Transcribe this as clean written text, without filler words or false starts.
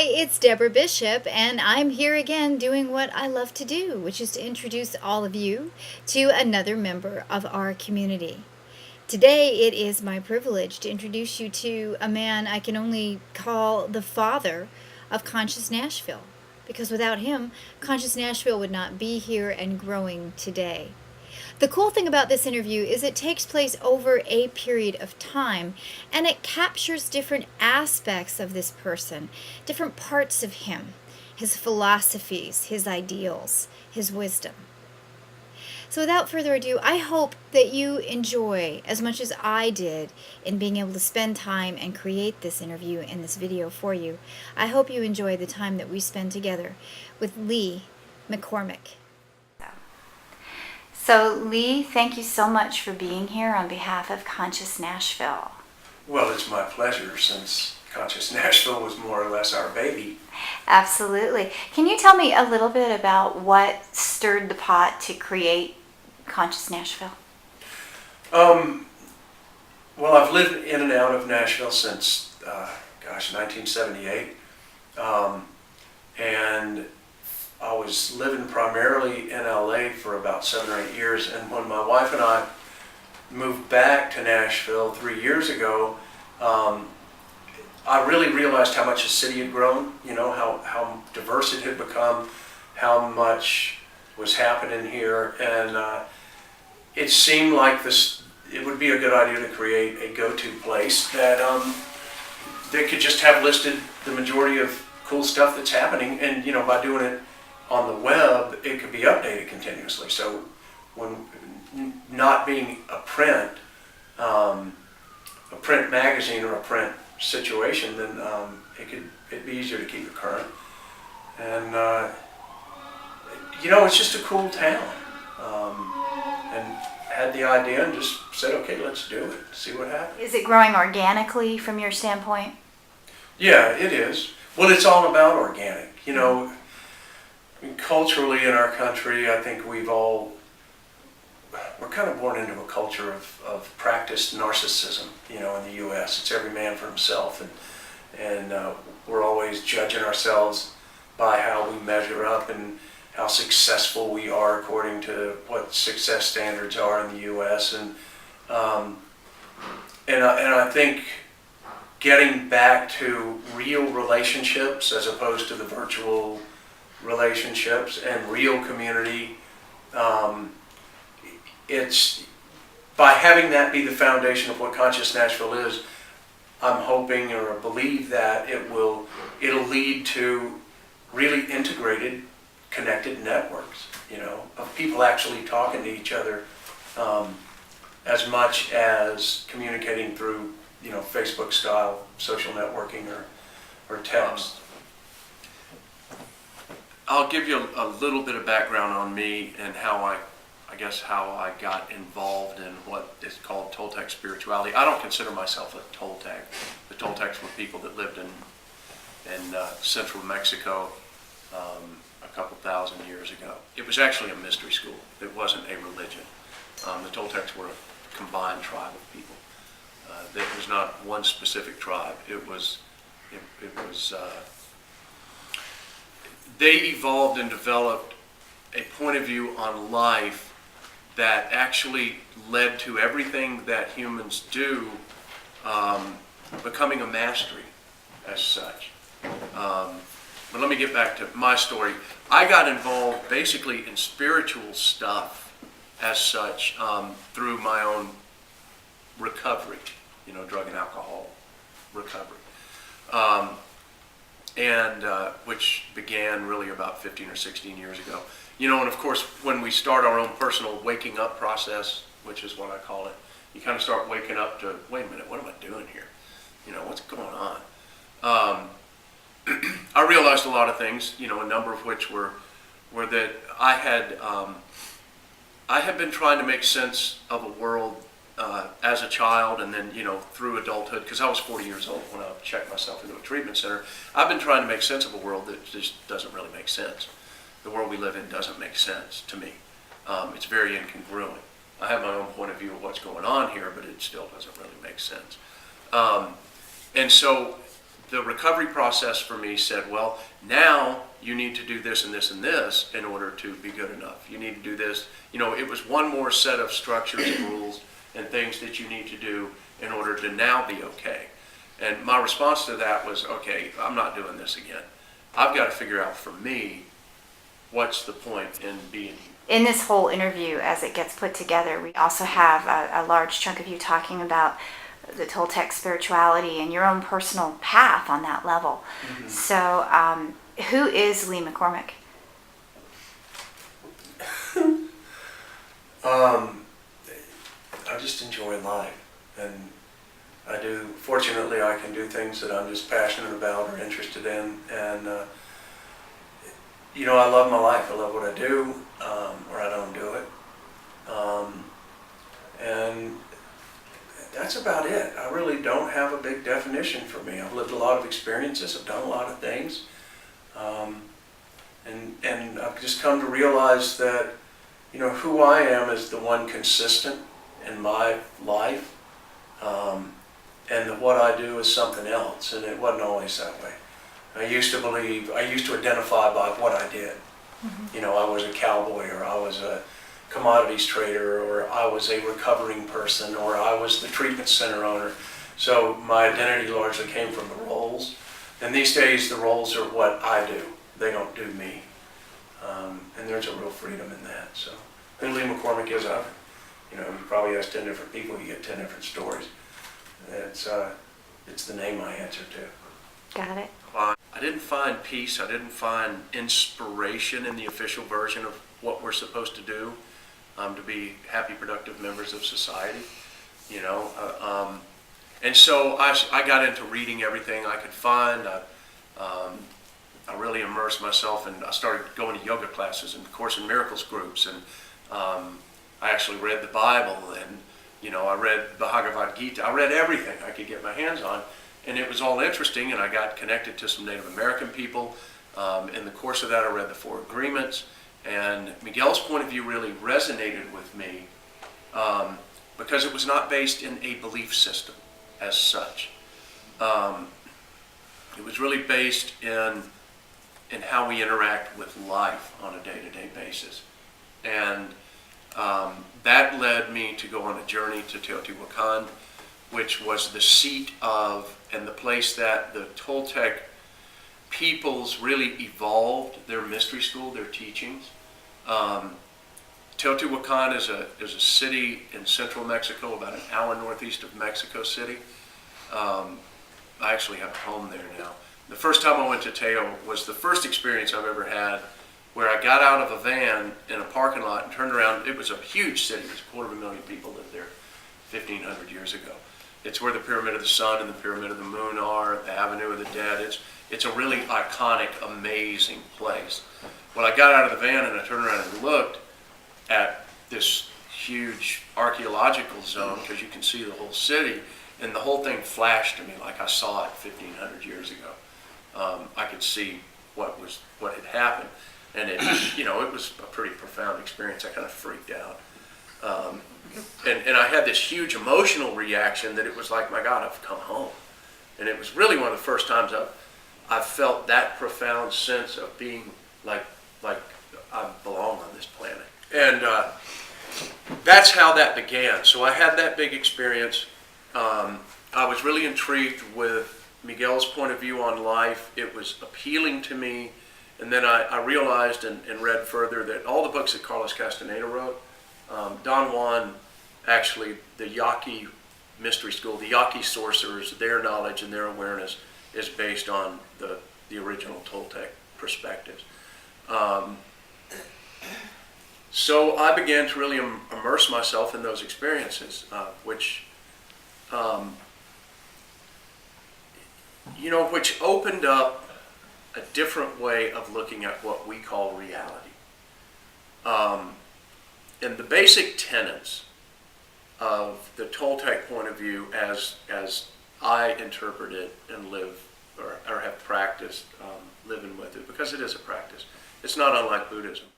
it's Deborah Bishop, and I'm here again doing what I love to do, which is to introduce all of you to another member of our community. Today, it is my privilege to introduce you to a man I can only call the father of Conscious Nashville, because without him, Conscious Nashville would not be here and growing today. The cool thing about this interview is it takes place over a period of time, and it captures different aspects of this person, different parts of him, his philosophies, his ideals, his wisdom. So without further ado, I hope that you enjoy as much as I did in being able to spend time and create this interview and this video for you. I hope you enjoy the time that we spend together with Lee McCormick. So Lee, thank you so much for being here on behalf of Conscious Nashville. Well, it's my pleasure, since Conscious Nashville was more or less our baby. Absolutely. Can you tell me a little bit about what stirred the pot to create Conscious Nashville? Well, I've lived in and out of Nashville since, 1978. And I was living primarily in LA for about 7 or 8 years, and when my wife and I moved back to Nashville 3 years ago, I really realized how much the city had grown, how diverse it had become, how much was happening here, and it seemed like it would be a good idea to create a go-to place that they could just have listed the majority of cool stuff that's happening, and by doing it on the web, it could be updated continuously. So when not being a print magazine or a print situation, then it'd be easier to keep it current. And it's just a cool town. And had the idea and just said, okay, let's do it, see what happens. Is it growing organically from your standpoint? Yeah, it is. Well, it's all about organic. Culturally in our country, I think we're kind of born into a culture of practiced narcissism, in the U.S. It's every man for himself, and we're always judging ourselves by how we measure up and how successful we are according to what success standards are in the U.S. And I think getting back to real relationships as opposed to the virtual relationships and real community, it's by having that be the foundation of what Conscious Nashville is. I'm hoping or believe that it'll lead to really integrated, connected networks, of people actually talking to each other, as much as communicating through, Facebook style social networking or text. I'll give you a little bit of background on me and how I got involved in what is called Toltec spirituality. I don't consider myself a Toltec. The Toltecs were people that lived in central Mexico a couple thousand years ago. It was actually a mystery school. It wasn't a religion. The Toltecs were a combined tribe of people. There was not one specific tribe. They evolved and developed a point of view on life that actually led to everything that humans do becoming a mastery as such. But let me get back to my story. I got involved basically in spiritual stuff as such through my own recovery, drug and alcohol recovery. Which began really about 15 or 16 years ago. And of course, when we start our own personal waking up process, which is what I call it, you kind of start waking up to, wait a minute, what am I doing here? What's going on? I realized a lot of things, a number of which were that I had been trying to make sense of a world as a child, and then through adulthood, because I was 40 years old when I checked myself into a treatment center. I've been trying to make sense of a world that just doesn't really make sense. The world we live in doesn't make sense to me. It's very incongruent. I have my own point of view of what's going on here, but it still doesn't really make sense. And so the recovery process for me said, well, now you need to do this and this and this in order to be good enough. You need to do this. It was one more set of structures and rules and things that you need to do in order to now be okay. And my response to that was, okay, I'm not doing this again. I've got to figure out for me, what's the point in being here? In this whole interview, as it gets put together, we also have a large chunk of you talking about the Toltec spirituality and your own personal path on that level. Mm-hmm. So, who is Lee McCormick? I just enjoy life, and fortunately I can do things that I'm just passionate about or interested in, and I love my life. I love what I do, or I don't do it, and that's about it. I really don't have a big definition for me. I've lived a lot of experiences, I've done a lot of things, and I've just come to realize that who I am is the one consistent in my life, and that what I do is something else, and it wasn't always that way. I used to identify by what I did. Mm-hmm. I was a cowboy, or I was a commodities trader, or I was a recovering person, or I was the treatment center owner. So my identity largely came from the roles. And these days the roles are what I do. They don't do me. And there's a real freedom in that. So who Lee McCormick is, you probably ask 10 different people, you get 10 different stories. It's the name I answer to. Got it. I didn't find peace. I didn't find inspiration in the official version of what we're supposed to do to be happy, productive members of society. And so I got into reading everything I could find. I really immersed myself, and I started going to yoga classes and Course in Miracles groups, and I actually read the Bible, and I read Bhagavad Gita. I read everything I could get my hands on, and it was all interesting, and I got connected to some Native American people. In the course of that, I read the Four Agreements, and Miguel's point of view really resonated with me because it was not based in a belief system as such. It was really based in how we interact with life on a day-to-day basis. And that led me to go on a journey to Teotihuacan, which was the seat of, and the place that the Toltec peoples really evolved their mystery school, their teachings. Teotihuacan is a city in central Mexico, about an hour northeast of Mexico City. I actually have a home there now. The first time I went to Teo was the first experience I've ever had where I got out of a van in a parking lot and turned around. It was a huge city. There's 250,000 people lived there 1,500 years ago. It's where the Pyramid of the Sun and the Pyramid of the Moon are, the Avenue of the Dead. It's a really iconic, amazing place. When I got out of the van and I turned around and looked at this huge archaeological zone, because you can see the whole city, and the whole thing flashed to me like I saw it 1,500 years ago. I could see what had happened, and it was a pretty profound experience. I kind of freaked out, and I had this huge emotional reaction that it was like, my God, I've come home, and it was really one of the first times I've felt that profound sense of being like I belong on this planet, and that's how that began. So I had that big experience. I was really intrigued with Miguel's point of view on life. It was appealing to me. And then I realized and read further that all the books that Carlos Castaneda wrote, Don Juan, actually, the Yaqui mystery school, the Yaqui sorcerers, their knowledge and their awareness is based on the original Toltec perspectives. So I began to really immerse myself in those experiences, which opened up a different way of looking at what we call reality. And the basic tenets of the Toltec point of view, as I interpret it and live or have practiced living with it, because it is a practice. It's not unlike Buddhism.